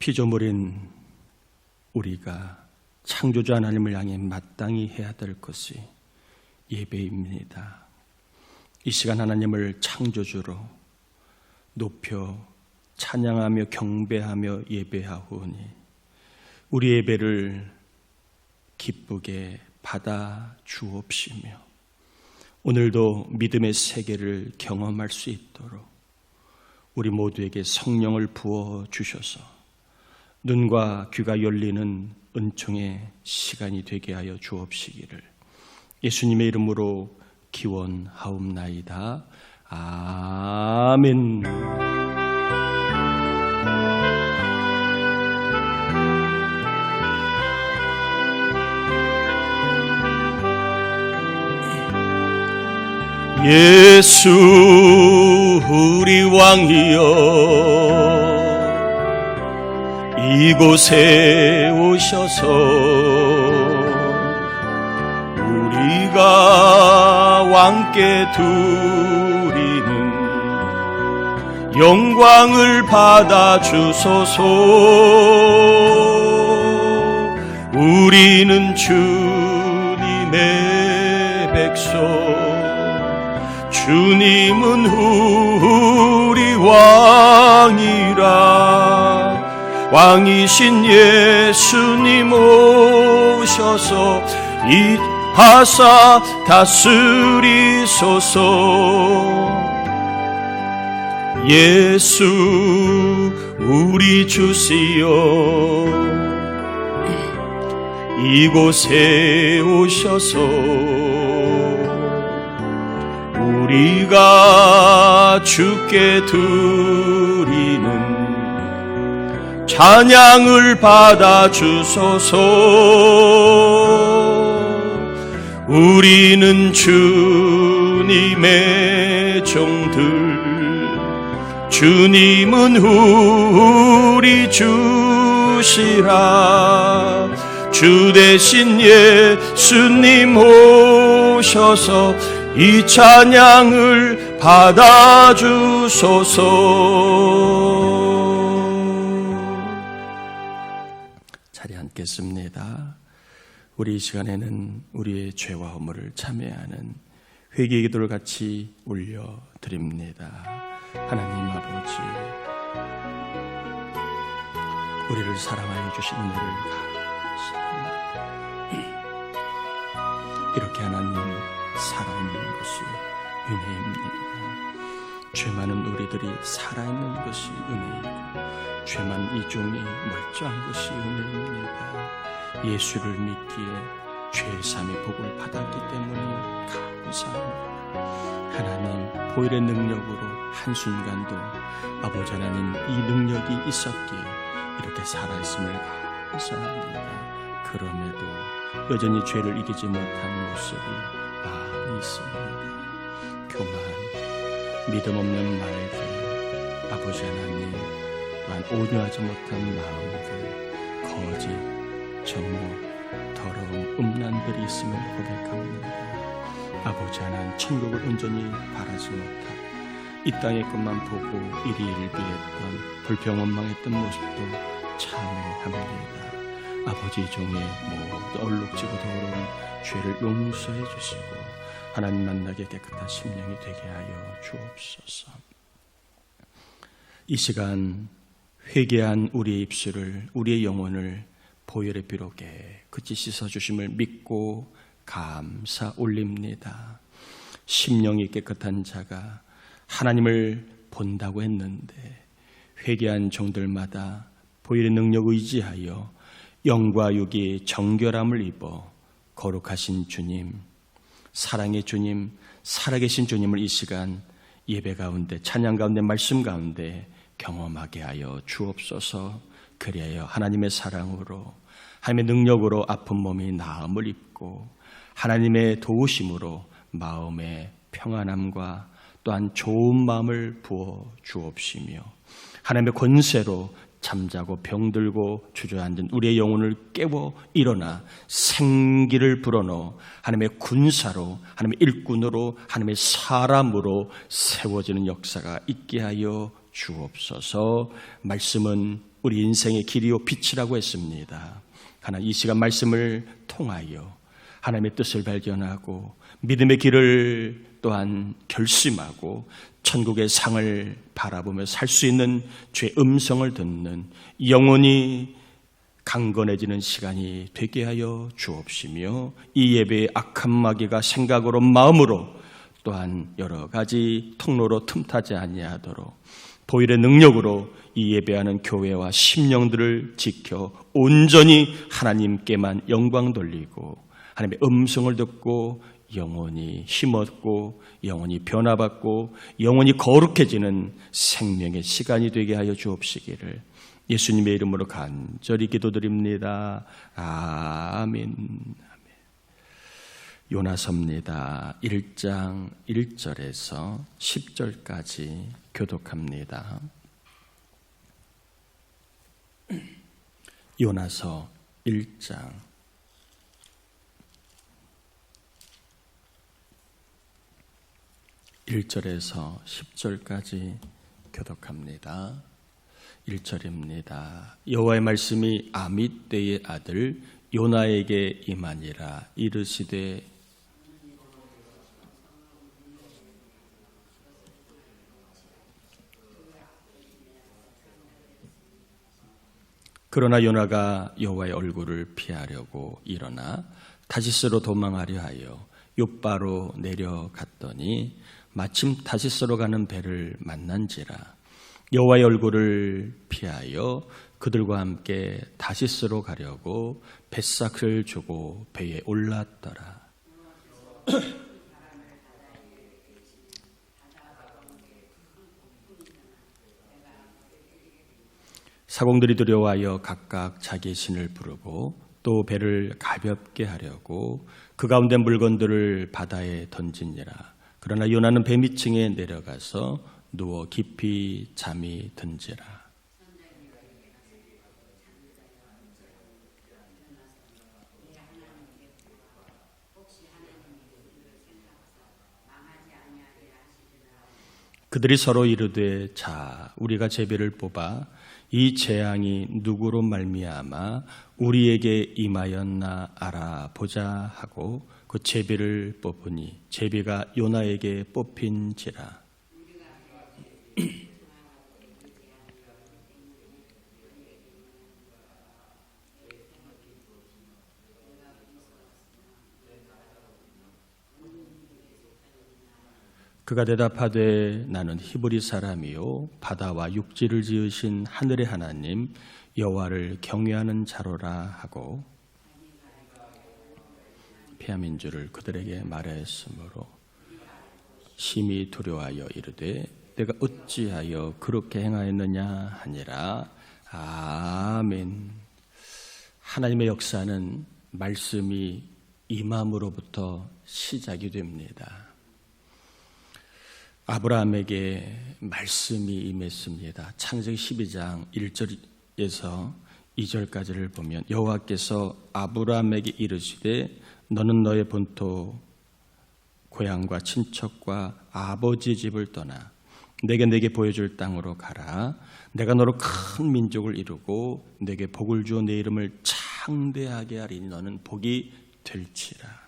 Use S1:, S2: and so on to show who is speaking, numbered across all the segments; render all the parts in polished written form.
S1: 피조물인 우리가 창조주 하나님을 향해 마땅히 해야 될 것이 예배입니다. 이 시간 하나님을 창조주로 높여 찬양하며 경배하며 예배하오니 우리 예배를 기쁘게 받아 주옵시며 오늘도 믿음의 세계를 경험할 수 있도록 우리 모두에게 성령을 부어 주셔서 눈과 귀가 열리는 은총의 시간이 되게 하여 주옵시기를 예수님의 이름으로 기원하옵나이다. 아멘. 예수 우리 왕이여 이곳에 오셔서 우리가 왕께 드리는 영광을 받아 주소서. 우리는 주님의 백성 주님은 우리 왕이라 왕이신 예수님 오셔서 하사 다스리소서. 예수 우리 주시여 이곳에 오셔서 우리가 주께 드리는 찬양을 받아 주소서. 우리는 주님의 종들 주님은 우리 주시라 주 대신 예수님 오셔서 이 찬양을 받아 주소서. 자리에 앉겠습니다. 우리 이 시간에는 우리의 죄와 허물을 참회하는 회개의 기도를 같이 올려드립니다. 하나님 아버지, 우리를 사랑하여 주신 은혜를 감사합니다. 이렇게 하나님 살아있는 것이 은혜입니다. 죄 많은 우리들이 살아있는 것이 은혜이고 죄 많은 이 종이 멀쩡한 것이 은혜입니다. 예수를 믿기에 죄사함의 복을 받았기 때문에 감사합니다. 하나님 보혈의 능력으로 한순간도 아버지 하나님 이 능력이 있었기에 이렇게 살아있음을 감사합니다. 그럼에도 여전히 죄를 이기지 못한 모습이 많이 있습니다. 교만, 믿음 없는 말들, 아버지 하나님 또한 온유하지 못한 마음들, 거짓, 정욕, 더러운 음란들이 있음을 고백합니다. 아버지 하나님 천국을 온전히 바라지 못하고 이 땅의 것만 보고 이리일비했던 불평원망했던 모습도 참회합니다. 아버지 종의 모두 얼룩지고 더러운 죄를 용서해 주시고 하나님 만나게 깨끗한 심령이 되게 하여 주옵소서. 이 시간 회개한 우리의 입술을 우리의 영혼을 보혈의 피로 깨끗이 씻어주심을 믿고 감사 올립니다. 심령이 깨끗한 자가 하나님을 본다고 했는데 회개한 종들마다 보혈의 능력을 의지하여 영과 육이 정결함을 입어 거룩하신 주님, 사랑의 주님, 살아계신 주님을 이 시간 예배 가운데 찬양 가운데 말씀 가운데 경험하게 하여 주옵소서. 그리하여 하나님의 사랑으로 하나님의 능력으로 아픈 몸이 나음을 입고 하나님의 도우심으로 마음의 평안함과 또한 좋은 마음을 부어 주옵시며 하나님의 권세로 잠자고 병들고 주저앉은 우리의 영혼을 깨워 일어나 생기를 불어넣어 하나님의 군사로 하나님의 일꾼으로 하나님의 사람으로 세워지는 역사가 있게 하여 주옵소서. 말씀은 우리 인생의 길이요 빛이라고 했습니다. 하나님, 이 시간 말씀을 통하여 하나님의 뜻을 발견하고 믿음의 길을 또한 결심하고 천국의 상을 바라보며 살 수 있는 주의 음성을 듣는 영혼이 강건해지는 시간이 되게 하여 주옵시며, 이 예배의 악한 마귀가 생각으로 마음으로 또한 여러 가지 통로로 틈타지 아니하도록 보혈의 능력으로 이 예배하는 교회와 심령들을 지켜 온전히 하나님께만 영광 돌리고 하나님의 음성을 듣고 영혼이 힘없고 영혼이 변화받고 영혼이 거룩해지는 생명의 시간이 되게 하여 주옵시기를 예수님의 이름으로 간절히 기도드립니다. 아멘. 요나서입니다. 1장 1절에서 10절까지 교독합니다. 요나서 1장 1절에서 10절까지 교독합니다. 1절입니다. 여호와의 말씀이 아밋떼의 아들 요나에게 임하니라. 이르시되 그러나 요나가 여호와의 얼굴을 피하려고 일어나 다시스로 도망하려 하여 욥바로 내려갔더니 마침 다시스로 가는 배를 만난지라. 여호와의 얼굴을 피하여 그들과 함께 다시스로 가려고 뱃삭을 주고 배에 올랐더라. 사공들이 두려워하여 각각 자기의 신을 부르고 또 배를 가볍게 하려고 그 가운데 물건들을 바다에 던지니라. 그러나 요나는 배 밑층에 내려가서 누워 깊이 잠이 든지라. 그들이 서로 이르되 자 우리가 제비를 뽑아 이 재앙이 누구로 말미암아 우리에게 임하였나 알아보자 하고 그 제비를 뽑으니 제비가 요나에게 뽑힌지라. 그가 대답하되 나는 히브리 사람이요 바다와 육지를 지으신 하늘의 하나님 여호와를 경외하는 자로라 하고 피함인 줄을 그들에게 말하였으므로 심히 두려워하여 이르되 내가 어찌하여 그렇게 행하였느냐 하니라. 아멘. 하나님의 역사는 말씀이 임함으로부터 시작이 됩니다. 아브라함에게 말씀이 임했습니다. 창세기 12장 1절에서 2절까지를 보면 여호와께서 아브라함에게 이르시되 너는 너의 본토 고향과 친척과 아버지 집을 떠나 내게 보여줄 땅으로 가라. 내가 너로 큰 민족을 이루고 내게 복을 주어 내 이름을 창대하게 하리니 너는 복이 될지라.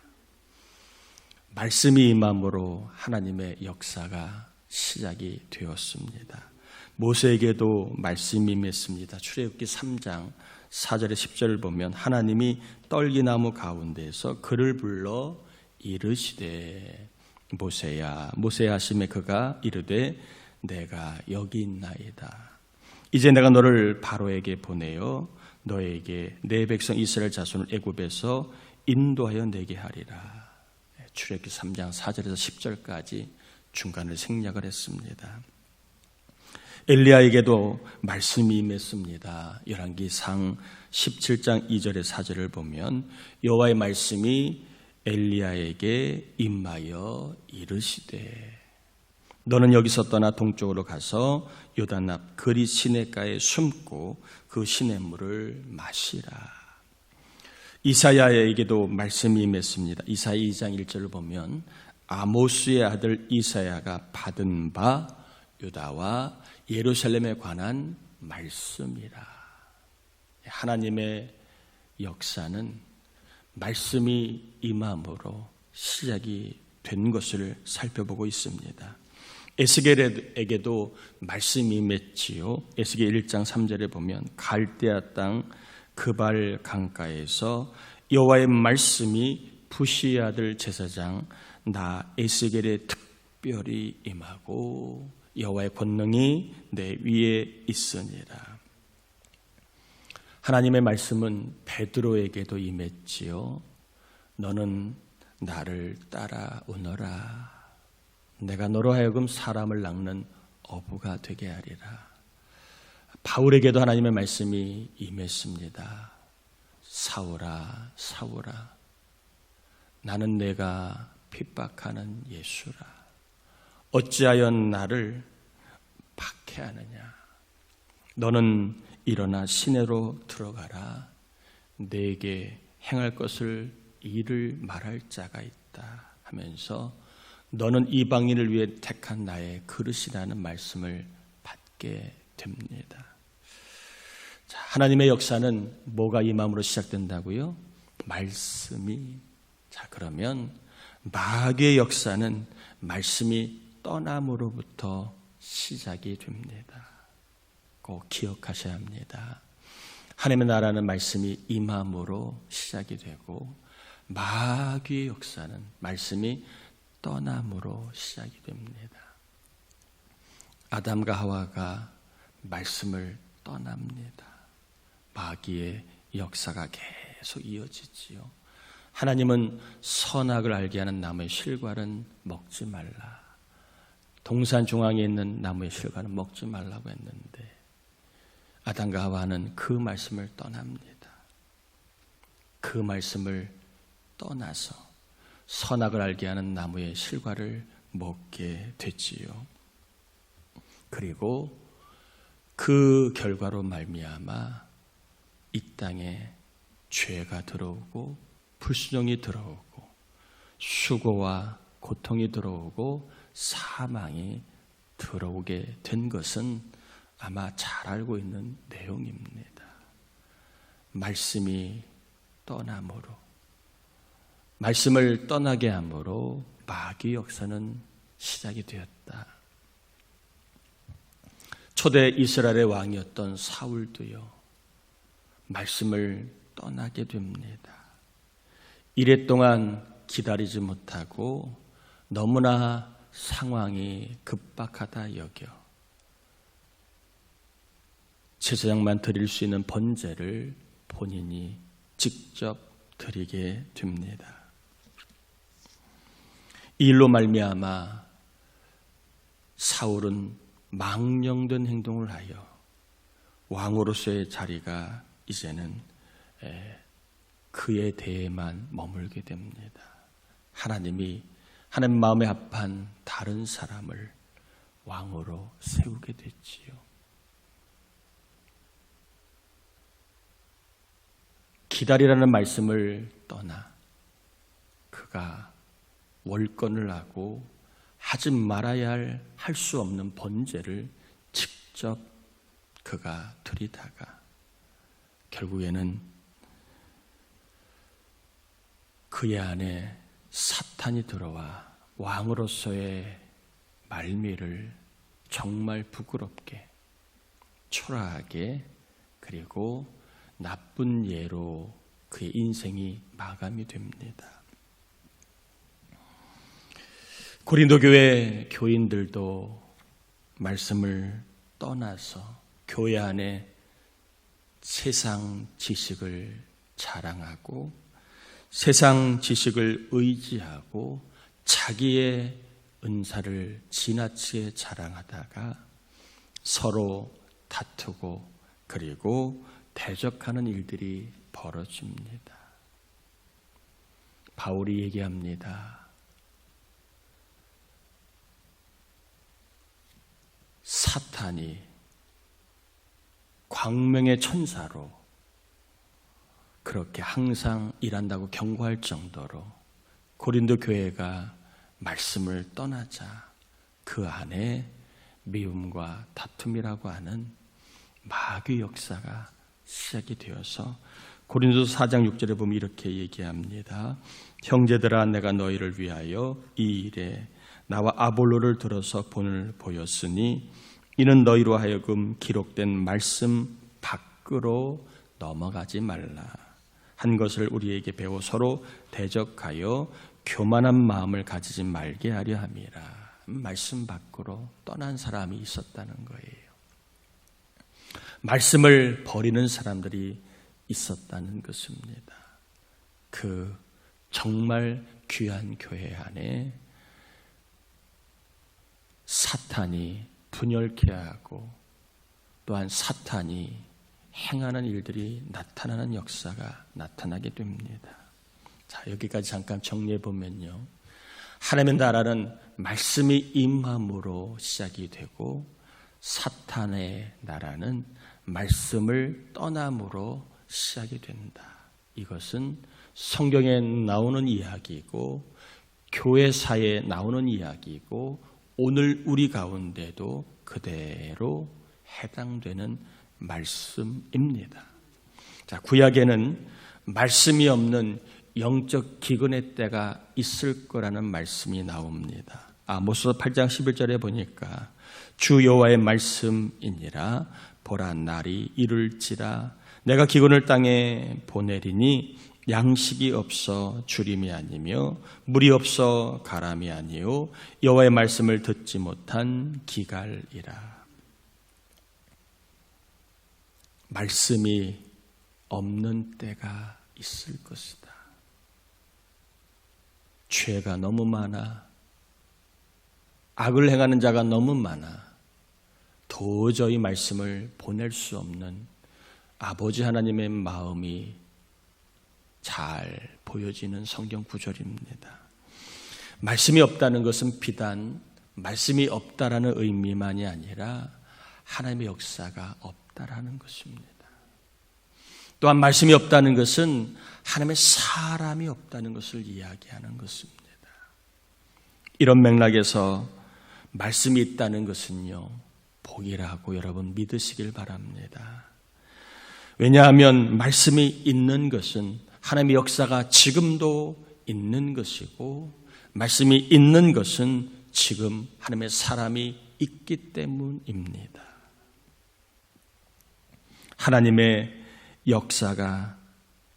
S1: 말씀이 임함으로 하나님의 역사가 시작이 되었습니다. 모세에게도 말씀이 임했습니다. 출애굽기 3장 4절에 10절을 보면 하나님이 떨기나무 가운데에서 그를 불러 이르시되 모세야 모세야 하심에 그가 이르되 내가 여기 있나이다. 이제 내가 너를 바로에게 보내어 너에게 내 백성 이스라엘 자손을 애굽에서 인도하여 내게 하리라. 출애굽기 3장 4절에서 10절까지 중간을 생략을 했습니다. 엘리야에게도 말씀이 임했습니다. 열왕기상 17장 2절의 4절을 보면 여호와의 말씀이 엘리야에게 임하여 이르시되 너는 여기서 떠나 동쪽으로 가서 요단 앞 그리 시냇가에 숨고 그 시냇물을 마시라. 이사야에게도 말씀이 임했습니다. 이사야 2장 1절을 보면 아모스의 아들 이사야가 받은 바 유다와 예루살렘에 관한 말씀이라. 하나님의 역사는 말씀이 임함으로 시작이 된 것을 살펴보고 있습니다. 에스겔에게도 말씀이 임했지요. 에스겔 1장 3절에 보면 갈대아 땅 그발 강가에서 여호와의 말씀이 부시의 아들 제사장 나 에스겔에 특별히 임하고 여호와의 권능이 내 위에 있으니라. 하나님의 말씀은 베드로에게도 임했지요. 너는 나를 따라오너라. 내가 너로 하여금 사람을 낚는 어부가 되게 하리라. 바울에게도 하나님의 말씀이 임했습니다. 사울아, 사울아, 나는 내가 핍박하는 예수라. 어찌하여 나를 박해하느냐. 너는 일어나 시내로 들어가라. 내게 행할 것을 이를 말할 자가 있다 하면서 너는 이방인을 위해 택한 나의 그릇이라는 말씀을 받게 됩니다. 자, 하나님의 역사는 뭐가 임함으로 시작된다고요? 말씀이. 자, 그러면 마귀의 역사는 말씀이 떠남으로부터 시작이 됩니다. 꼭 기억하셔야 합니다. 하나님의 나라는 말씀이 임함으로 시작이 되고 마귀의 역사는 말씀이 떠남으로 시작이 됩니다. 아담과 하와가 말씀을 떠납니다. 마귀의 역사가 계속 이어지지요. 하나님은 선악을 알게 하는 나무의 실과는 먹지 말라. 동산 중앙에 있는 나무의 실과는 먹지 말라고 했는데 아담과 하와는 그 말씀을 떠납니다. 그 말씀을 떠나서 선악을 알게 하는 나무의 실과를 먹게 됐지요. 그리고 그 결과로 말미암아 이 땅에 죄가 들어오고 불순종이 들어오고 수고와 고통이 들어오고 사망이 들어오게 된 것은 아마 잘 알고 있는 내용입니다. 말씀이 떠남으로, 말씀을 떠나게 함으로 마귀의 역사는 시작이 되었다. 초대 이스라엘의 왕이었던 사울도요, 말씀을 떠나게 됩니다. 이랫동안 기다리지 못하고 너무나 상황이 급박하다 여겨 제사장만 드릴 수 있는 번제를 본인이 직접 드리게 됩니다. 이 일로 말미암아 사울은 망령된 행동을 하여 왕으로서의 자리가 이제는 그에 대해만 머물게 됩니다. 하나님 마음에 합한 다른 사람을 왕으로 세우게 됐지요. 기다리라는 말씀을 떠나 그가 월권을 하고 하지 말아야 할 수 없는 번제를 직접 그가 드리다가 결국에는 그의 안에 사탄이 들어와 왕으로서의 말미를 정말 부끄럽게, 초라하게, 그리고 나쁜 예로 그의 인생이 마감이 됩니다. 고린도 교회 교인들도 말씀을 떠나서 교회 안에 세상 지식을 자랑하고 세상 지식을 의지하고 자기의 은사를 지나치게 자랑하다가 서로 다투고 그리고 대적하는 일들이 벌어집니다. 바울이 얘기합니다. 사탄이 광명의 천사로 그렇게 항상 일한다고 경고할 정도로 고린도 교회가 말씀을 떠나자 그 안에 미움과 다툼이라고 하는 마귀 역사가 시작이 되어서 고린도서 4장 6절에 보면 이렇게 얘기합니다. 형제들아 내가 너희를 위하여 이 일에 나와 아볼로를 들어서 본을 보였으니 이는 너희로 하여금 기록된 말씀 밖으로 넘어가지 말라 한 것을 우리에게 배워 서로 대적하여 교만한 마음을 가지지 말게 하려 함이라. 말씀 밖으로 떠난 사람이 있었다는 거예요. 말씀을 버리는 사람들이 있었다는 것입니다. 그 정말 귀한 교회 안에 사탄이 분열케 하고 또한 사탄이 행하는 일들이 나타나는 역사가 나타나게 됩니다. 자, 여기까지 잠깐 정리해 보면요. 하나님의 나라는 말씀이 임함으로 시작이 되고 사탄의 나라는 말씀을 떠남으로 시작이 된다. 이것은 성경에 나오는 이야기이고 교회사에 나오는 이야기이고 오늘 우리 가운데도 그대로 해당되는 말씀입니다. 자, 구약에는 말씀이 없는 영적 기근의 때가 있을 거라는 말씀이 나옵니다. 아모스 8장 11절에 보니까 주 여호와의 말씀이니라 보라 날이 이를지라 내가 기근을 땅에 보내리니 양식이 없어 주림이 아니며 물이 없어 가람이 아니요 여호와의 말씀을 듣지 못한 기갈이라. 말씀이 없는 때가 있을 것이다. 죄가 너무 많아. 악을 행하는 자가 너무 많아. 도저히 말씀을 보낼 수 없는 아버지 하나님의 마음이 잘 보여지는 성경 구절입니다. 말씀이 없다는 것은 비단 말씀이 없다라는 의미만이 아니라 하나님의 역사가 없다라는 것입니다. 또한 말씀이 없다는 것은 하나님의 사람이 없다는 것을 이야기하는 것입니다. 이런 맥락에서 말씀이 있다는 것은요, 복이라고 여러분 믿으시길 바랍니다. 왜냐하면 말씀이 있는 것은 하나님의 역사가 지금도 있는 것이고 말씀이 있는 것은 지금 하나님의 사람이 있기 때문입니다. 하나님의 역사가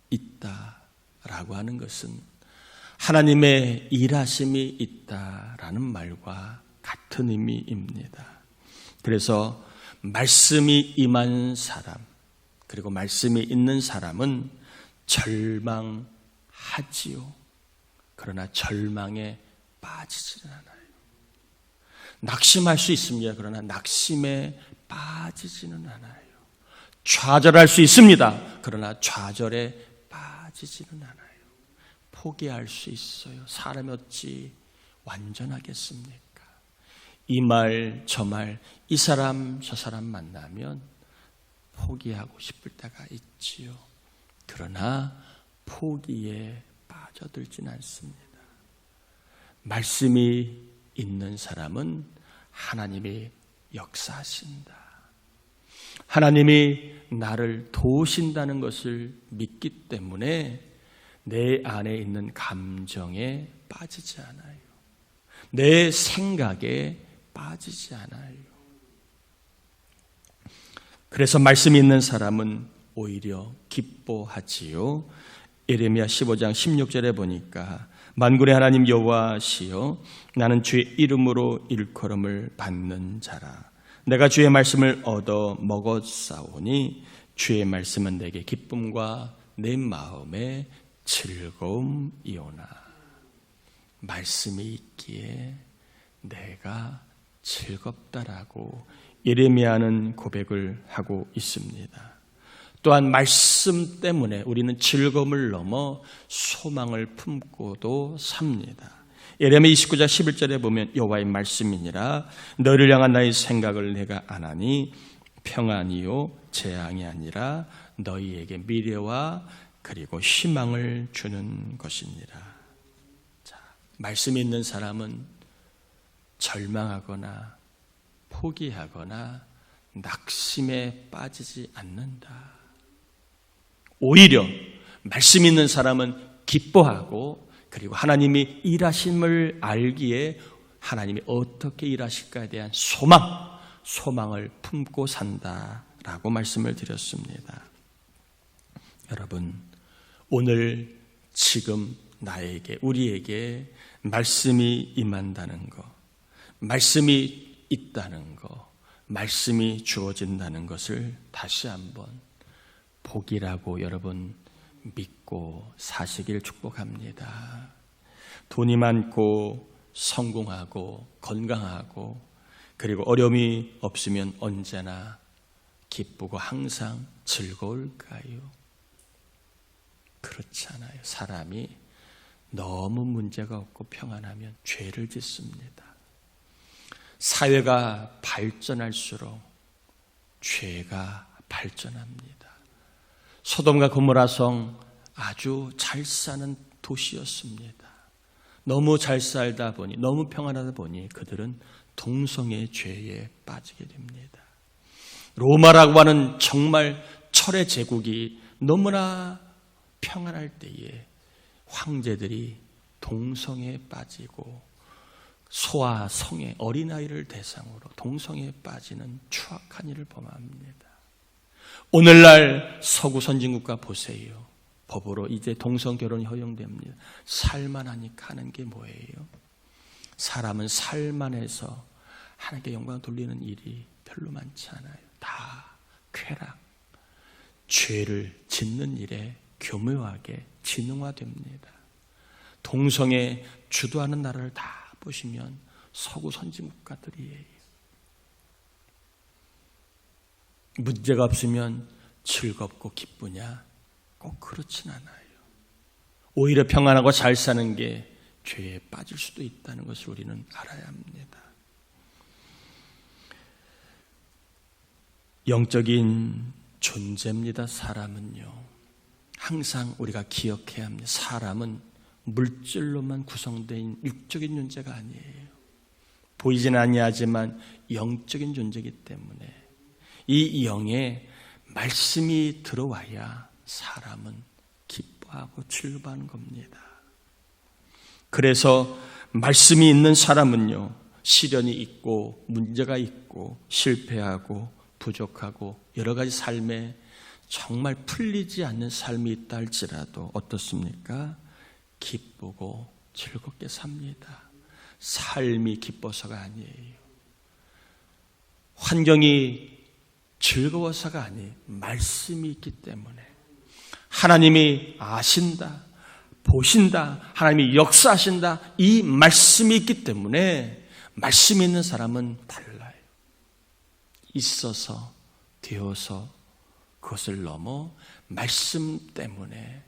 S1: 있다라고 하는 것은 하나님의 일하심이 있다라는 말과 같은 의미입니다. 그래서 말씀이 임한 사람 그리고 말씀이 있는 사람은 절망하지요. 그러나 절망에 빠지지는 않아요. 낙심할 수 있습니다. 그러나 낙심에 빠지지는 않아요. 좌절할 수 있습니다. 그러나 좌절에 빠지지는 않아요. 포기할 수 있어요. 사람이 어찌 완전하겠습니까? 이 말, 저 말, 이 사람, 저 사람 만나면 포기하고 싶을 때가 있지요. 그러나 포기에 빠져들진 않습니다. 말씀이 있는 사람은 하나님이 역사하신다. 하나님이 나를 도우신다는 것을 믿기 때문에 내 안에 있는 감정에 빠지지 않아요. 내 생각에 빠지지 않아요. 그래서 말씀이 있는 사람은 오히려 기뻐하지요. 예레미야 15장 16절에 보니까 만군의 하나님 여호와시여 나는 주의 이름으로 일컬음을 받는 자라. 내가 주의 말씀을 얻어 먹었사오니 주의 말씀은 내게 기쁨과 내 마음에 즐거움이오나. 말씀이 있기에 내가 즐겁다라고 예레미야는 고백을 하고 있습니다. 또한 말씀 때문에 우리는 즐거움을 넘어 소망을 품고도 삽니다. 예레미야 29장 11절에 보면 여호와의 말씀이니라 너를 향한 나의 생각을 내가 아나니 평안이요 재앙이 아니라 너희에게 미래와 그리고 희망을 주는 것이니라. 자, 말씀이 있는 사람은 절망하거나 포기하거나 낙심에 빠지지 않는다. 오히려 말씀 있는 사람은 기뻐하고 그리고 하나님이 일하심을 알기에 하나님이 어떻게 일하실까에 대한 소망을 품고 산다라고 말씀을 드렸습니다. 여러분, 오늘 지금 나에게, 우리에게 말씀이 임한다는 것, 말씀이 있다는 것, 말씀이 주어진다는 것을 다시 한번 복이라고 여러분 믿고 사시길 축복합니다. 돈이 많고 성공하고 건강하고 그리고 어려움이 없으면 언제나 기쁘고 항상 즐거울까요? 그렇지 않아요. 사람이 너무 문제가 없고 평안하면 죄를 짓습니다. 사회가 발전할수록 죄가 발전합니다. 소돔과 고모라성 아주 잘 사는 도시였습니다. 너무 잘 살다 보니, 너무 평안하다 보니 그들은 동성애 죄에 빠지게 됩니다. 로마라고 하는 정말 철의 제국이 너무나 평안할 때에 황제들이 동성애에 빠지고 소아, 성애, 어린아이를 대상으로 동성애에 빠지는 추악한 일을 범합니다. 오늘날 서구 선진국가 보세요. 법으로 이제 동성결혼이 허용됩니다. 살만하니까 하는 게 뭐예요? 사람은 살만해서 하나님께 영광 돌리는 일이 별로 많지 않아요. 다 쾌락, 죄를 짓는 일에 교묘하게 진흥화됩니다. 동성애 주도하는 나라를 다 보시면 서구 선진국가들이에요. 문제가 없으면 즐겁고 기쁘냐? 꼭 그렇진 않아요. 오히려 평안하고 잘 사는 게 죄에 빠질 수도 있다는 것을 우리는 알아야 합니다. 영적인 존재입니다. 사람은요. 항상 우리가 기억해야 합니다. 사람은 물질로만 구성된 육적인 존재가 아니에요. 보이지는 아니하지만 영적인 존재이기 때문에 이 영에 말씀이 들어와야 사람은 기뻐하고 즐거워하는 겁니다. 그래서 말씀이 있는 사람은요, 시련이 있고 문제가 있고 실패하고 부족하고 여러 가지 삶에 정말 풀리지 않는 삶이 있다 할지라도 어떻습니까? 기쁘고 즐겁게 삽니다. 삶이 기뻐서가 아니에요. 환경이 즐거워서가 아니에요. 말씀이 있기 때문에 하나님이 아신다, 보신다, 하나님이 역사하신다, 이 말씀이 있기 때문에 말씀이 있는 사람은 달라요. 있어서, 되어서 그것을 넘어 말씀 때문에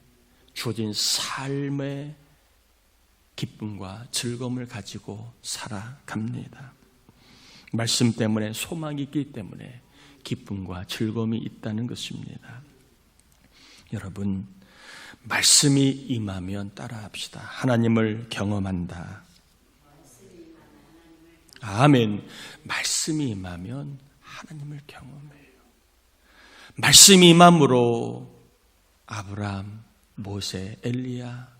S1: 주어진 삶의 기쁨과 즐거움을 가지고 살아갑니다. 말씀 때문에 소망이 있기 때문에 기쁨과 즐거움이 있다는 것입니다. 여러분, 말씀이 임하면 따라합시다. 하나님을 경험한다. 아멘. 말씀이 임하면 하나님을 경험해요. 말씀이 임함으로 아브라함, 모세, 엘리야,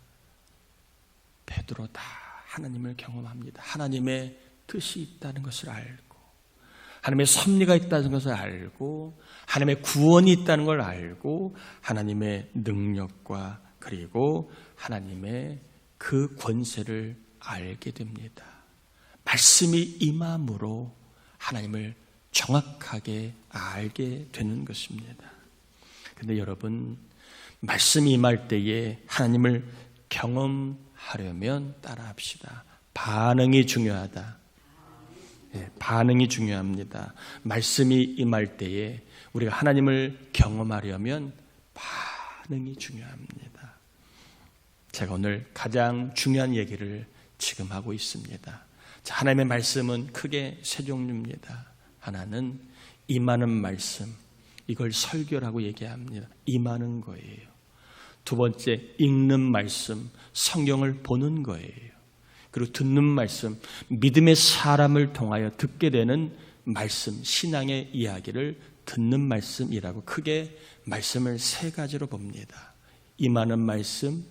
S1: 베드로 다 하나님을 경험합니다. 하나님의 뜻이 있다는 것을 알고 하나님의 섭리가 있다는 것을 알고 하나님의 구원이 있다는 걸 알고 하나님의 능력과 그리고 하나님의 그 권세를 알게 됩니다. 말씀이 임함으로 하나님을 정확하게 알게 되는 것입니다. 그런데 여러분, 말씀이 임할 때에 하나님을 경험하려면 따라합시다. 반응이 중요하다. 반응이 중요합니다. 말씀이 임할 때에 우리가 하나님을 경험하려면 반응이 중요합니다. 제가 오늘 가장 중요한 얘기를 지금 하고 있습니다. 자, 하나님의 말씀은 크게 세 종류입니다. 하나는 임하는 말씀, 이걸 설교라고 얘기합니다. 임하는 거예요. 두 번째, 읽는 말씀, 성경을 보는 거예요. 그리고 듣는 말씀, 믿음의 사람을 통하여 듣게 되는 말씀, 신앙의 이야기를 듣는 말씀이라고 크게 말씀을 세 가지로 봅니다. 임하는 말씀,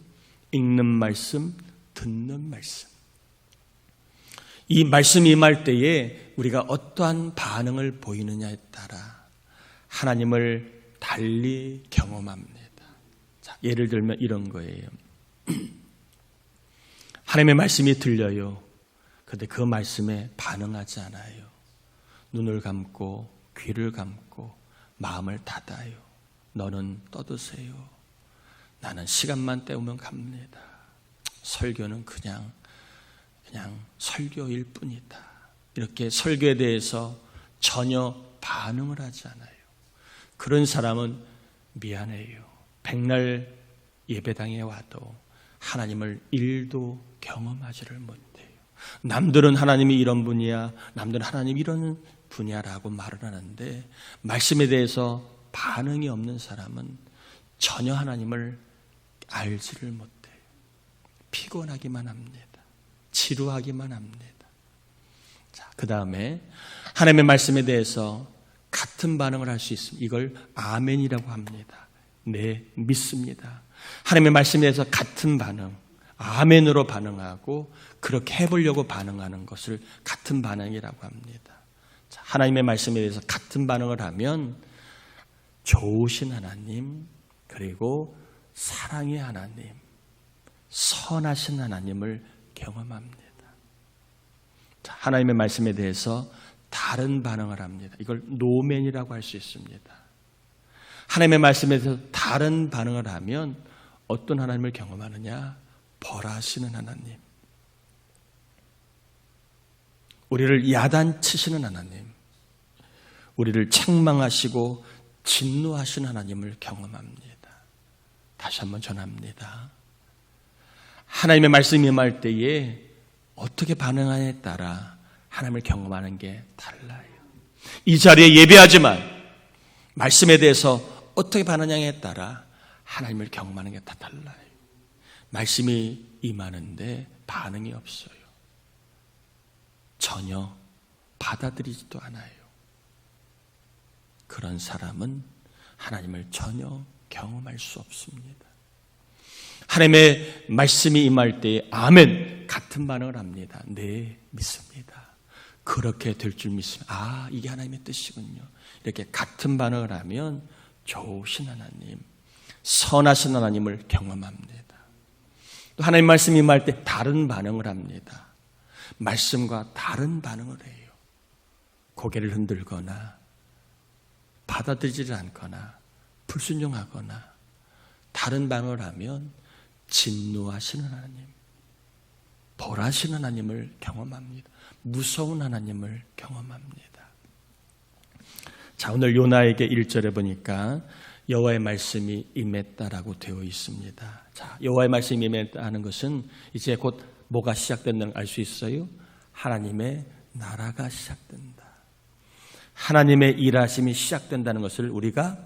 S1: 읽는 말씀, 듣는 말씀. 이 말씀이 임할 때에 우리가 어떠한 반응을 보이느냐에 따라 하나님을 달리 경험합니다. 자, 예를 들면 이런 거예요. 하나님의 말씀이 들려요. 그런데 그 말씀에 반응하지 않아요. 눈을 감고 귀를 감고 마음을 닫아요. 너는 떠드세요. 나는 시간만 때우면 갑니다. 설교는 그냥 설교일 뿐이다. 이렇게 설교에 대해서 전혀 반응을 하지 않아요. 그런 사람은 미안해요. 백날 예배당에 와도 하나님을 일도 경험하지를 못해요. 남들은 하나님이 이런 분이야, 남들은 하나님이 이런 분이야 라고 말을 하는데 말씀에 대해서 반응이 없는 사람은 전혀 하나님을 알지를 못해요. 피곤하기만 합니다. 지루하기만 합니다. 자, 그 다음에 하나님의 말씀에 대해서 같은 반응을 할 수 있습니다. 이걸 아멘이라고 합니다. 네, 믿습니다. 하나님의 말씀에 대해서 같은 반응, 아멘으로 반응하고 그렇게 해보려고 반응하는 것을 같은 반응이라고 합니다. 자, 하나님의 말씀에 대해서 같은 반응을 하면 좋으신 하나님, 그리고 사랑의 하나님, 선하신 하나님을 경험합니다. 자, 하나님의 말씀에 대해서 다른 반응을 합니다. 이걸 노맨이라고 할 수 있습니다. 하나님의 말씀에 대해서 다른 반응을 하면 어떤 하나님을 경험하느냐? 벌하시는 하나님, 우리를 야단치시는 하나님, 우리를 책망하시고 진노하시는 하나님을 경험합니다. 다시 한번 전합니다. 하나님의 말씀이 임할 때에 어떻게 반응하냐에 따라 하나님을 경험하는 게 달라요. 이 자리에 예배하지만 말씀에 대해서 어떻게 반응하냐에 따라 하나님을 경험하는 게 다 달라요. 말씀이 임하는데 반응이 없어요. 전혀 받아들이지도 않아요. 그런 사람은 하나님을 전혀 경험할 수 없습니다. 하나님의 말씀이 임할 때에 아멘, 같은 반응을 합니다. 네, 믿습니다. 그렇게 될 줄 믿습니다. 아, 이게 하나님의 뜻이군요. 이렇게 같은 반응을 하면 좋으신 하나님, 선하신 하나님을 경험합니다. 또 하나님 말씀이 임할 때 다른 반응을 합니다. 말씀과 다른 반응을 해요. 고개를 흔들거나 받아들이지 않거나 불순종하거나 다른 반응을 하면 진노하시는 하나님, 벌하시는 하나님을 경험합니다. 무서운 하나님을 경험합니다. 자, 오늘 요나에게 1절에 보니까 여호와의 말씀이 임했다라고 되어 있습니다. 자, 여호와의 말씀이 임했다는 것은 이제 곧 뭐가 시작된다는 걸 알 수 있어요? 하나님의 나라가 시작된다. 하나님의 일하심이 시작된다는 것을 우리가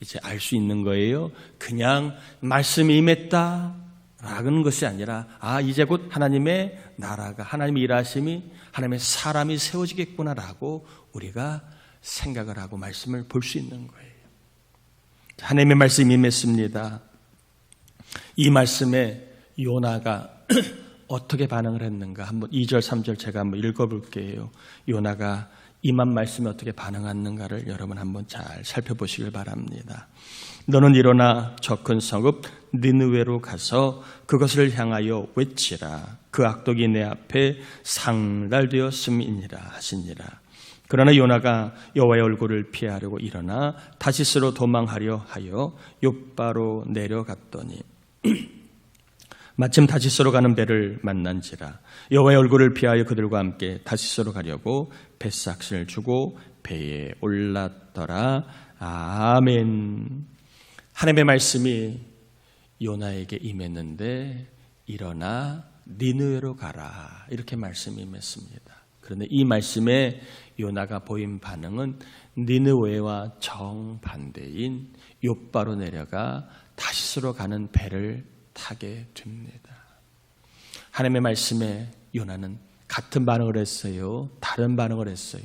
S1: 이제 알 수 있는 거예요. 그냥 말씀이 임했다라는 것이 아니라 이제 곧 하나님의 나라가, 하나님의 일하심이, 하나님의 사람이 세워지겠구나라고 우리가 생각을 하고 말씀을 볼 수 있는 거예요. 하나님의 말씀이 임했습니다. 이 말씀에 요나가 어떻게 반응을 했는가 한번 2절 3절 제가 한번 읽어볼게요. 요나가 임한 말씀에 어떻게 반응했는가를 여러분 한번 잘 살펴보시길 바랍니다. 너는 일어나 저 큰 성읍 니느웨로 가서 그것을 향하여 외치라. 그 악독이 내 앞에 상달되었음이니라 하시니라. 그러나 요나가 여호와의 얼굴을 피하려고 일어나 다시스로 도망하려 하여 욥바로 내려갔더니 마침 다시스로 가는 배를 만난지라. 여호와의 얼굴을 피하여 그들과 함께 다시스로 가려고 뱃삭을 주고 배에 올랐더라. 아멘. 하나님의 말씀이 요나에게 임했는데 일어나 니느웨로 가라, 이렇게 말씀이 임했습니다. 그런데 이 말씀에 요나가 보인 반응은 니느웨와 정반대인 욥바로 내려가 다시스로 가는 배를 타게 됩니다. 하나님의 말씀에 요나는 같은 반응을 했어요? 다른 반응을 했어요?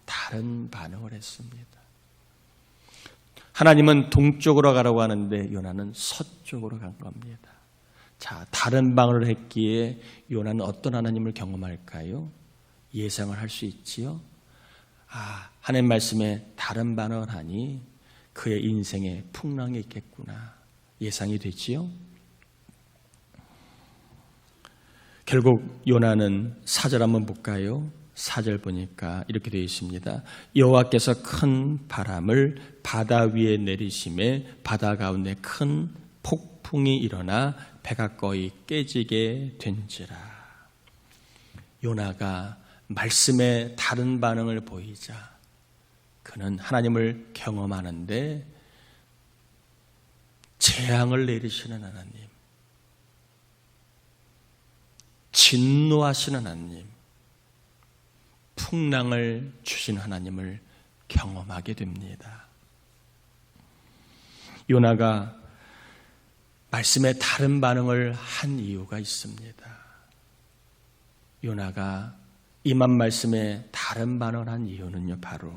S1: 다른 반응을 했습니다. 하나님은 동쪽으로 가라고 하는데 요나는 서쪽으로 간 겁니다. 자, 다른 방언을 했기에 요나는 어떤 하나님을 경험할까요? 예상을 할 수 있지요. 하나님 말씀에 다른 반응을 하니 그의 인생에 풍랑이 있겠구나 예상이 되지요. 결국 요나는 4절 한번 볼까요? 4절 보니까 이렇게 되어 있습니다. 여호와께서 큰 바람을 바다 위에 내리심에 바다 가운데 큰 폭풍이 일어나 배가 거의 깨지게 된지라. 요나가 말씀에 다른 반응을 보이자 그는 하나님을 경험하는데 재앙을 내리시는 하나님, 진노하시는 하나님, 풍랑을 주신 하나님을 경험하게 됩니다. 요나가 말씀에 다른 반응을 한 이유가 있습니다. 요나가 임한 말씀에 다른 반응을 한 이유는요, 바로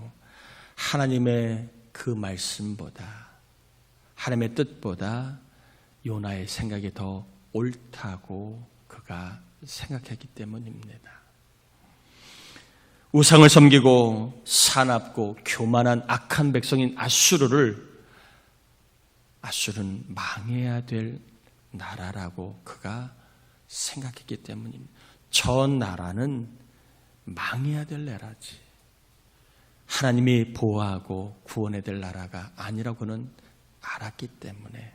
S1: 하나님의 그 말씀보다, 하나님의 뜻보다 요나의 생각이 더 옳다고 그가 생각했기 때문입니다. 우상을 섬기고 사납고 교만한 악한 백성인 아수르는 망해야 될 나라라고 그가 생각했기 때문입니다. 저 나라는 망해야 될 나라지 하나님이 보호하고 구원해야 될 나라가 아니라고는 알았기 때문에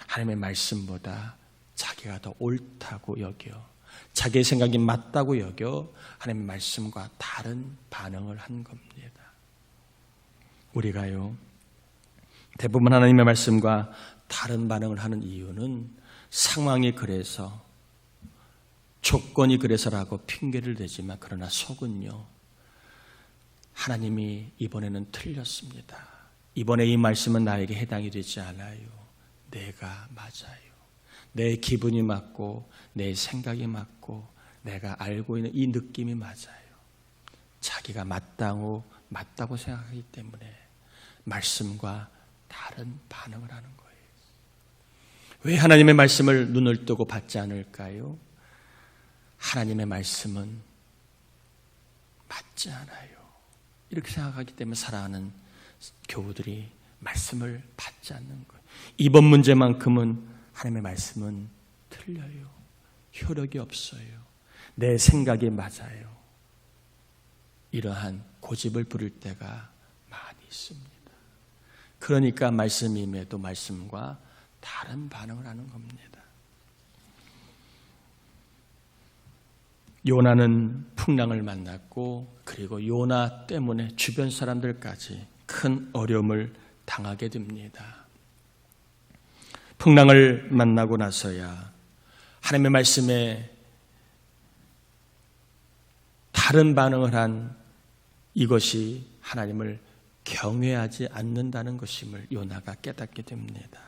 S1: 하나님의 말씀보다 자기가 더 옳다고 여겨, 자기의 생각이 맞다고 여겨 하나님의 말씀과 다른 반응을 한 겁니다. 우리가요, 대부분 하나님의 말씀과 다른 반응을 하는 이유는 상황이 그래서, 조건이 그래서라고 핑계를 대지만, 그러나 속은요, 하나님이 이번에는 틀렸습니다. 이번에 이 말씀은 나에게 해당이 되지 않아요. 내가 맞아요. 내 기분이 맞고 내 생각이 맞고 내가 알고 있는 이 느낌이 맞아요. 자기가 맞다고 생각하기 때문에 말씀과 다른 반응을 하는 거예요. 왜 하나님의 말씀을 눈을 뜨고 받지 않을까요? 하나님의 말씀은 맞지 않아요. 이렇게 생각하기 때문에 사랑하는 교우들이 말씀을 받지 않는 거예요. 이번 문제만큼은 하나님의 말씀은 틀려요. 효력이 없어요. 내 생각이 맞아요. 이러한 고집을 부릴 때가 많이 있습니다. 그러니까 말씀임에도 말씀과 다른 반응을 하는 겁니다. 요나는 풍랑을 만났고, 그리고 요나 때문에 주변 사람들까지 큰 어려움을 당하게 됩니다. 풍랑을 만나고 나서야 하나님의 말씀에 다른 반응을 한 이것이 하나님을 경외하지 않는다는 것임을 요나가 깨닫게 됩니다.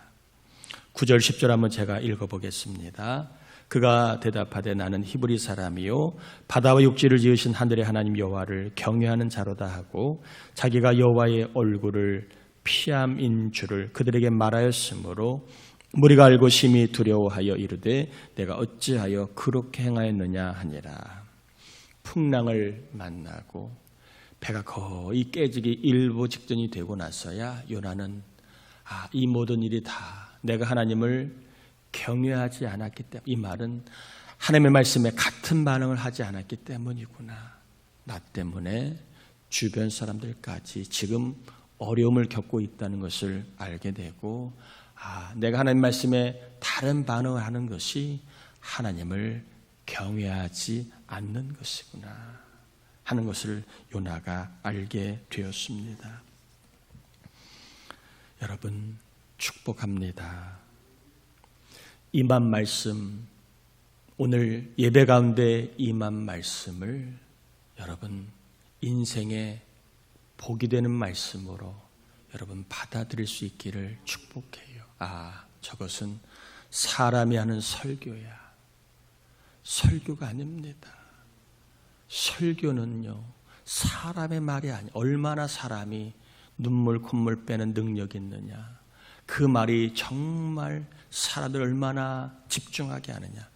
S1: 9절 10절 한번 제가 읽어보겠습니다. 그가 대답하되 나는 히브리 사람이요 바다와 육지를 지으신 하늘의 하나님 여호와를 경외하는 자로다 하고 자기가 여호와의 얼굴을 피함인 줄을 그들에게 말하였으므로 무리가 알고 심히 두려워하여 이르되 내가 어찌하여 그렇게 행하였느냐 하니라. 풍랑을 만나고 배가 거의 깨지기 일보 직전이 되고 나서야 요나는 이 모든 일이 다 내가 하나님을 경외하지 않았기 때문에, 이 말은 하나님의 말씀에 같은 반응을 하지 않았기 때문이구나. 나 때문에 주변 사람들까지 지금 어려움을 겪고 있다는 것을 알게 되고, 내가 하나님 말씀에 다른 반응을 하는 것이 하나님을 경외하지 않는 것이구나 하는 것을 요나가 알게 되었습니다. 여러분, 축복합니다. 임한 말씀, 오늘 예배 가운데 임한 말씀을 여러분 인생의 복이 되는 말씀으로 여러분 받아들일 수 있기를 축복해요. 저것은 사람이 하는 설교야. 설교가 아닙니다. 설교는요, 사람의 말이 아니에요. 얼마나 사람이 눈물 콧물 빼는 능력이 있느냐? 그 말이 정말 사람들 얼마나 집중하게 하느냐?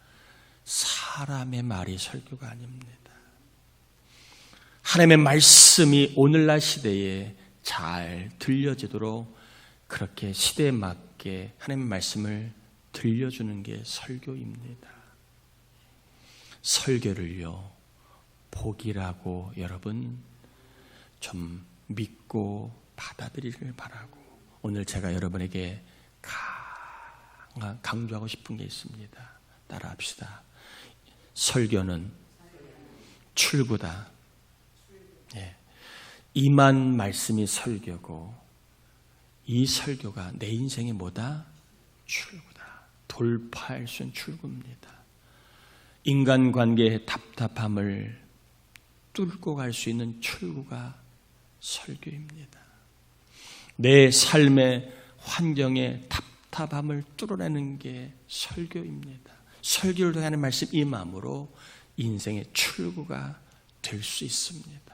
S1: 사람의 말이 설교가 아닙니다. 하나님의 말씀이 오늘날 시대에 잘 들려지도록 그렇게 시대에 맞게 하나님의 말씀을 들려주는 게 설교입니다. 설교를요, 복이라고 여러분 좀 믿고 받아들이길 바라고, 오늘 제가 여러분에게 강조하고 싶은 게 있습니다. 따라합시다. 설교는 출구다. 이만 말씀이 설교고, 이 설교가 내 인생의 뭐다? 출구다. 돌파할 수 있는 출구입니다. 인간관계의 답답함을 뚫고 갈 수 있는 출구가 설교입니다. 내 삶의 환경의 답답함을 뚫어내는 게 설교입니다. 설교를 통하는 말씀, 이 마음으로 인생의 출구가 될 수 있습니다.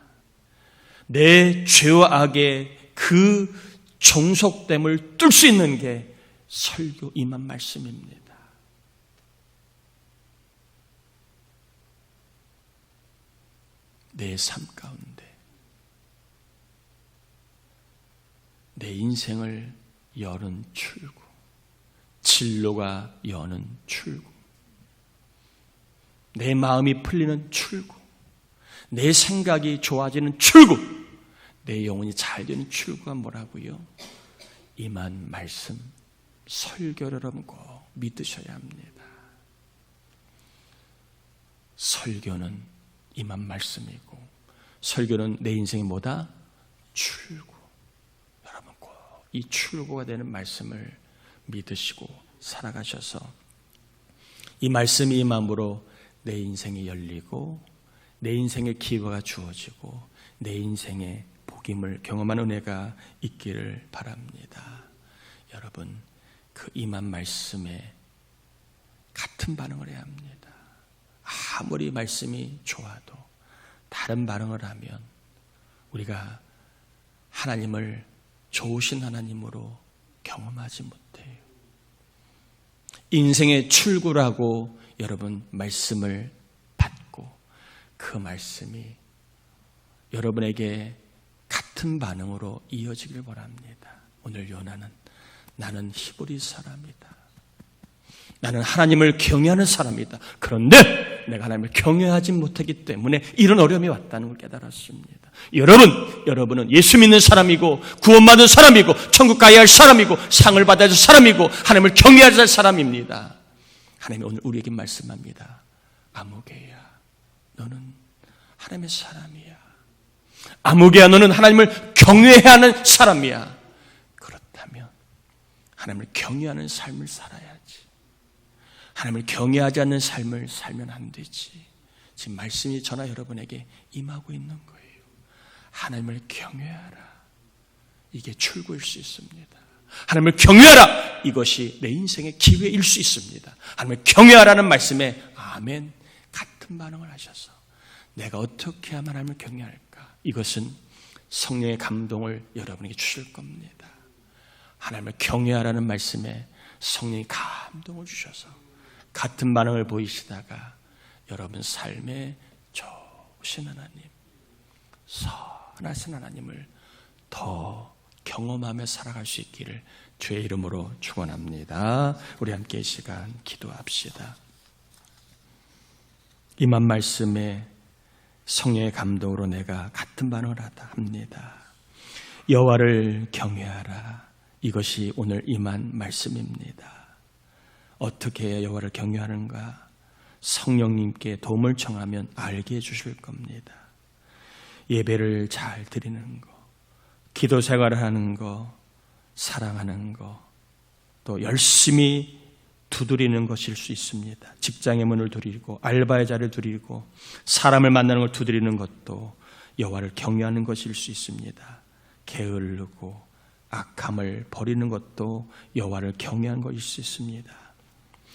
S1: 내 죄와 악의 그 종속됨을 뚫을 수 있는 게 설교, 임한 말씀입니다. 내 삶 가운데 내 인생을 여는 출구, 진로가 여는 출구, 내 마음이 풀리는 출구, 내 생각이 좋아지는 출구, 내 영혼이 잘 되는 출구가 뭐라고요? 임한 말씀, 설교를 여러분 꼭 믿으셔야 합니다. 설교는 임한 말씀이고, 설교는 내 인생이 뭐다? 출구. 여러분 꼭 이 출구가 되는 말씀을 믿으시고 살아가셔서 이 말씀이 임함으로 내 인생이 열리고, 내 인생의 기회가 주어지고, 내 인생의 복임을 경험하는 은혜가 있기를 바랍니다. 여러분, 그 임한 말씀에 같은 반응을 해야 합니다. 아무리 말씀이 좋아도 다른 반응을 하면 우리가 하나님을 좋으신 하나님으로 경험하지 못해요. 인생의 출구라고 여러분 말씀을 받고, 그 말씀이 여러분에게 같은 반응으로 이어지길 바랍니다. 오늘 요나는, 나는 히브리 사람이다. 나는 하나님을 경외하는 사람이다. 그런데 내가 하나님을 경외하지 못하기 때문에 이런 어려움이 왔다는 걸 깨달았습니다. 여러분은 예수 믿는 사람이고, 구원받은 사람이고, 천국 가야 할 사람이고, 상을 받아야 할 사람이고, 하나님을 경외해야 할 사람입니다. 하나님이 오늘 우리에게 말씀합니다. 아무개야, 너는 하나님의 사람이야. 아무개야, 너는 하나님을 경외해야 하는 사람이야. 그렇다면 하나님을 경외하는 삶을 살아야지. 하나님을 경외하지 않는 삶을 살면 안 되지. 지금 말씀이 저나 여러분에게 임하고 있는 거예요. 하나님을 경외하라. 이게 출구일 수 있습니다. 하나님을 경외하라. 이것이 내 인생의 기회일 수 있습니다. 하나님을 경외하라는 말씀에 아멘, 같은 반응을 하셔서 내가 어떻게 하면 하나님을 경외할까? 이것은 성령의 감동을 여러분에게 주실 겁니다. 하나님을 경외하라는 말씀에 성령이 감동을 주셔서 같은 반응을 보이시다가 여러분 삶에 좋으신 하나님, 선하신 하나님을 더 경험하며 살아갈 수 있기를 주의 이름으로 축원합니다. 우리 함께 이 시간 기도합시다. 임한 말씀에 성령의 감동으로 내가 같은 반응을 하다 합니다. 여호와를 경외하라. 이것이 오늘 임한 말씀입니다. 어떻게 해야 여호와를 경외하는가? 성령님께 도움을 청하면 알게 해주실 겁니다. 예배를 잘 드리는 거, 기도 생활을 하는 거, 사랑하는 거, 또 열심히 두드리는 것일 수 있습니다. 직장의 문을 두드리고, 알바의 자리를 두드리고, 사람을 만나는 걸 두드리는 것도 여호와를 경외하는 것일 수 있습니다. 게으르고 악함을 버리는 것도 여호와를 경외하는 것일 수 있습니다.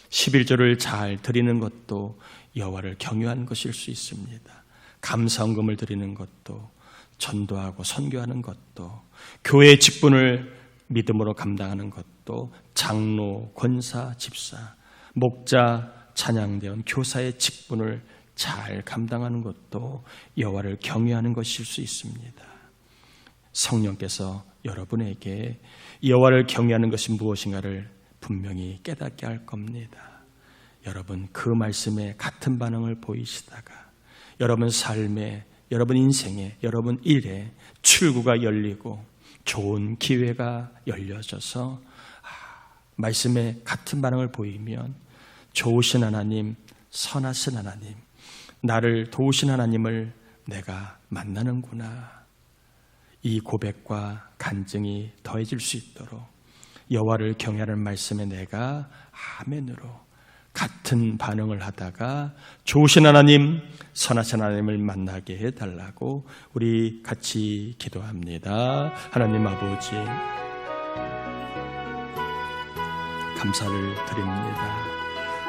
S1: 11조를 잘 드리는 것도 여호와를 경외하는 것일 수 있습니다. 감사헌금을 드리는 것도, 전도하고 선교하는 것도, 교회의 직분을 믿음으로 감당하는 것도, 장로, 권사, 집사, 목자, 찬양대원, 교사의 직분을 잘 감당하는 것도 여호와를 경외하는 것일 수 있습니다. 성령께서 여러분에게 여호와를 경외하는 것이 무엇인가를 분명히 깨닫게 할 겁니다. 여러분 그 말씀에 같은 반응을 보이시다가 여러분 삶에, 여러분 인생에, 여러분 일에 출구가 열리고 좋은 기회가 열려져서 말씀에 같은 반응을 보이면 좋으신 하나님, 선하신 하나님, 나를 도우신 하나님을 내가 만나는구나. 이 고백과 간증이 더해질 수 있도록 여호와를 경외하는 말씀에 내가 아멘으로 같은 반응을 하다가 좋으신 하나님, 선하신 하나님을 만나게 해달라고 우리 같이 기도합니다. 하나님 아버지, 감사를 드립니다.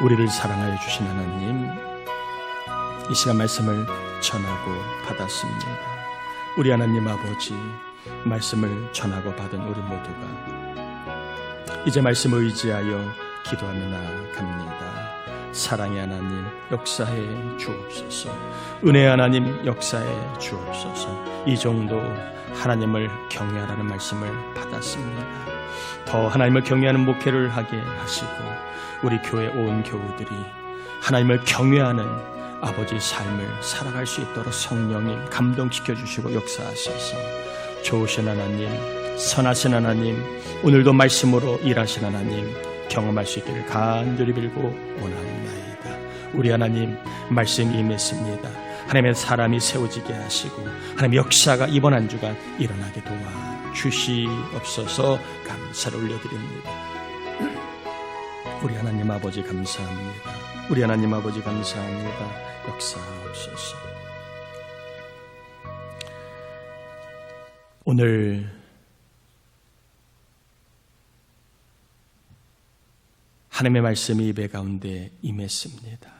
S1: 우리를 사랑하여 주신 하나님, 이 시간 말씀을 전하고 받았습니다. 우리 하나님 아버지, 말씀을 전하고 받은 우리 모두가 이제 말씀을 의지하여 기도하며 나아갑니다. 사랑의 하나님 역사해 주옵소서. 은혜의 하나님 역사해 주옵소서. 이 정도 하나님을 경외하라는 말씀을 받았습니다. 더 하나님을 경외하는 목회를 하게 하시고 우리 교회 온 교우들이 하나님을 경외하는 아버지의 삶을 살아갈 수 있도록 성령님 감동시켜 주시고 역사하셔서 좋으신 하나님, 선하신 하나님, 오늘도 말씀으로 일하신 하나님 경험할 수 있기를 간절히 빌고 원하옵나이다. 우리 하나님 말씀 임했습니다. 하나님의 사람이 세워지게 하시고 하나님의 역사가 이번 한 주간 일어나게 도와주시옵소서. 감사를 올려드립니다. 우리 하나님 아버지 감사합니다. 우리 하나님 아버지 감사합니다. 역사하옵소서. 오늘 하나님의 말씀이 입에 가운데 임했습니다.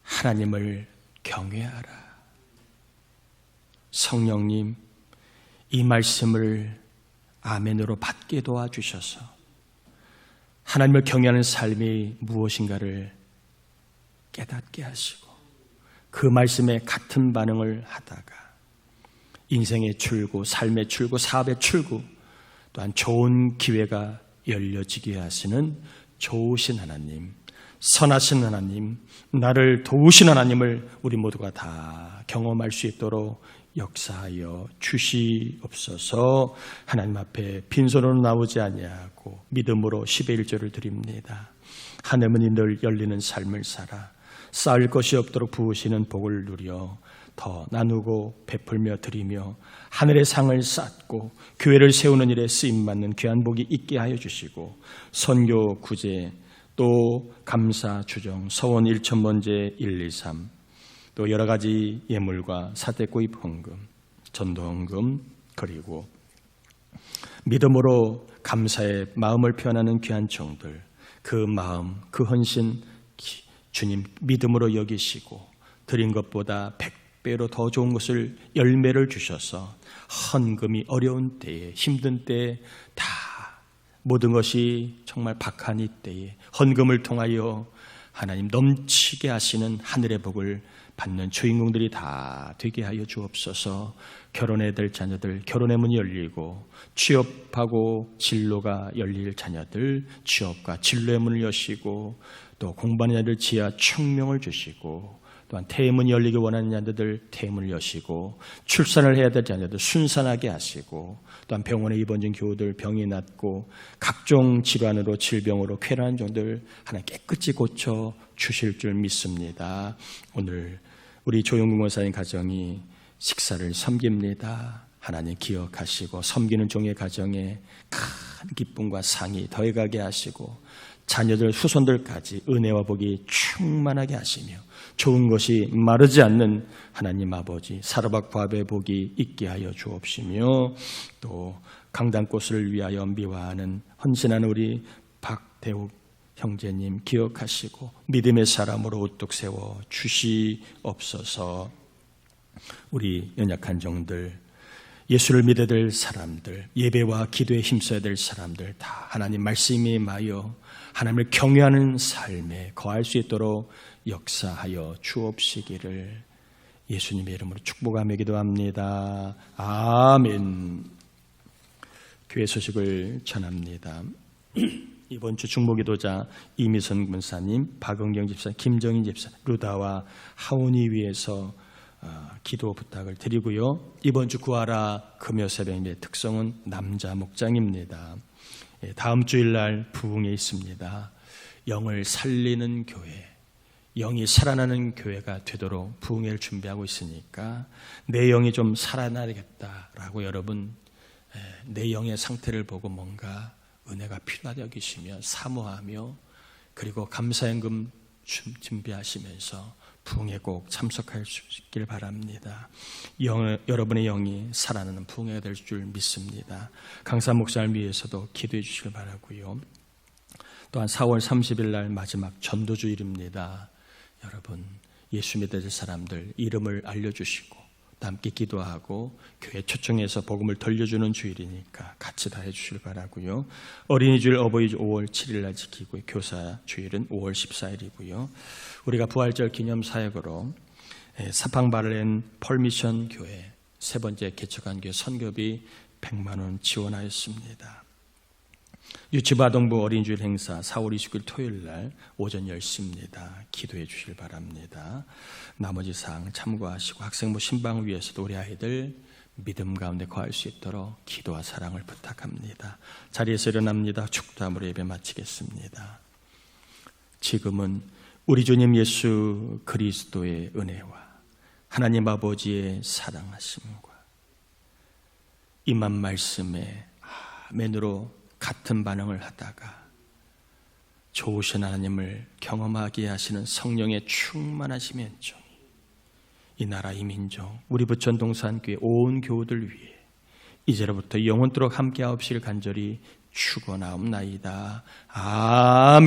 S1: 하나님을 경외하라. 성령님, 이 말씀을 아멘으로 받게 도와주셔서 하나님을 경외하는 삶이 무엇인가를 깨닫게 하시고 그 말씀에 같은 반응을 하다가 인생의 출구, 삶의 출구, 사업의 출구, 또한 좋은 기회가 열려지게 하시는 좋으신 하나님, 선하신 하나님, 나를 도우신 하나님을 우리 모두가 다 경험할 수 있도록 역사하여 주시옵소서. 하나님 앞에 빈손으로 나오지 아니하고 믿음으로 10의 1조를 드립니다. 하늘문이 늘 열리는 삶을 살아 쌓을 것이 없도록 부으시는 복을 누려 더 나누고 베풀며 드리며 하늘의 상을 쌓고 교회를 세우는 일에 쓰임받는 귀한 복이 있게 하여 주시고 선교 구제 또 감사 주정 서원 1,000번제 1, 2, 3 또 여러 가지 예물과 사대구입 헌금, 전도 헌금, 그리고 믿음으로 감사의 마음을 표현하는 귀한 종들, 그 마음, 그 헌신 주님 믿음으로 여기시고 드린 것보다 100배로 더 좋은 것을 열매를 주셔서 헌금이 어려운 때에, 힘든 때에 다 모든 것이 정말 박한 때에 헌금을 통하여 하나님 넘치게 하시는 하늘의 복을 받는 주인공들이 다 되게 하여 주옵소서. 결혼해야 될 자녀들 결혼의 문이 열리고 취업하고 진로가 열릴 자녀들 취업과 진로의 문을 여시고 또 공부하는 자들 지하 충명을 주시고 또한 태문이 열리기 원하는 자녀들 태문을 여시고 출산을 해야 될 자녀들 순산하게 하시고 또한 병원에 입원 중 교우들 병이 낫고 각종 질환으로 질병으로 쾌락한 종들 하나 깨끗이 고쳐 주실 줄 믿습니다. 오늘 우리 조용근 권사님 가정이 식사를 섬깁니다. 하나님 기억하시고 섬기는 종의 가정에 큰 기쁨과 상이 더해가게 하시고 자녀들 후손들까지 은혜와 복이 충만하게 하시며 좋은 것이 마르지 않는 하나님 아버지 사르밧 부합의 복이 있게 하여 주옵시며 또 강단꽃을 위하여 미화하는 헌신하는 우리 박대욱 형제님 기억하시고 믿음의 사람으로 우뚝 세워 주시옵소서. 우리 연약한 종들, 예수를 믿어야 될 사람들, 예배와 기도에 힘써야 될 사람들 다 하나님 말씀에 임하여 하나님을 경외하는 삶에 거할 수 있도록 역사하여 주옵시기를 예수님의 이름으로 축복하며 기도합니다. 아멘. 교회 소식을 전합니다. 이번 주 중보기도자 이미선 군사님, 박은경 집사, 김정인 집사, 루다와 하온이 위해서 기도 부탁을 드리고요. 이번 주 구하라 금요새벽의 특성은 남자 목장입니다. 다음 주일날 부흥에 있습니다. 영을 살리는 교회, 영이 살아나는 교회가 되도록 부흥회를 준비하고 있으니까 내 영이 좀 살아나야겠다라고 여러분 내 영의 상태를 보고 뭔가 은혜가 필요하다 여기시면 사모하며 그리고 감사연금 준비하시면서 부흥회 꼭 참석할 수 있길 바랍니다. 여러분의 영이 살아나는 부흥회가 될 줄 믿습니다. 강사 목사를 위해서도 기도해 주시길 바라고요. 또한 4월 30일 날 마지막 전도주일입니다. 여러분 예수 믿을 사람들 이름을 알려주시고 함께 기도하고 교회 초청해서 복음을 돌려주는 주일이니까 같이 다 해주시길 바라고요. 어린이주일, 어버이주일 5월 7일 날 지키고 교사주일은 5월 14일이고요. 우리가 부활절 기념사역으로 사팡바를렌 펄미션 교회 세 번째 개척한 교회 선교비 100만 원 지원하였습니다. 유치부아동부 어린이주일 행사 4월 29일 토요일 날 오전 10시입니다. 기도해 주시길 바랍니다. 나머지 사항 참고하시고 학생부 신방을 위해서도 우리 아이들 믿음 가운데 거할 수 있도록 기도와 사랑을 부탁합니다. 자리에서 일어납니다. 축도함으로 예배 마치겠습니다. 지금은 우리 주님 예수 그리스도의 은혜와 하나님 아버지의 사랑하심과 임한 말씀에 아멘으로 같은 반응을 하다가 좋으신 하나님을 경험하게 하시는 성령의 충만하심의 은총이 이 나라 이 민족 우리 부천 동산교회 온 교우들 위해 이제로부터 영원토록 함께하옵시길 간절히 축원하옵나이다. 아멘.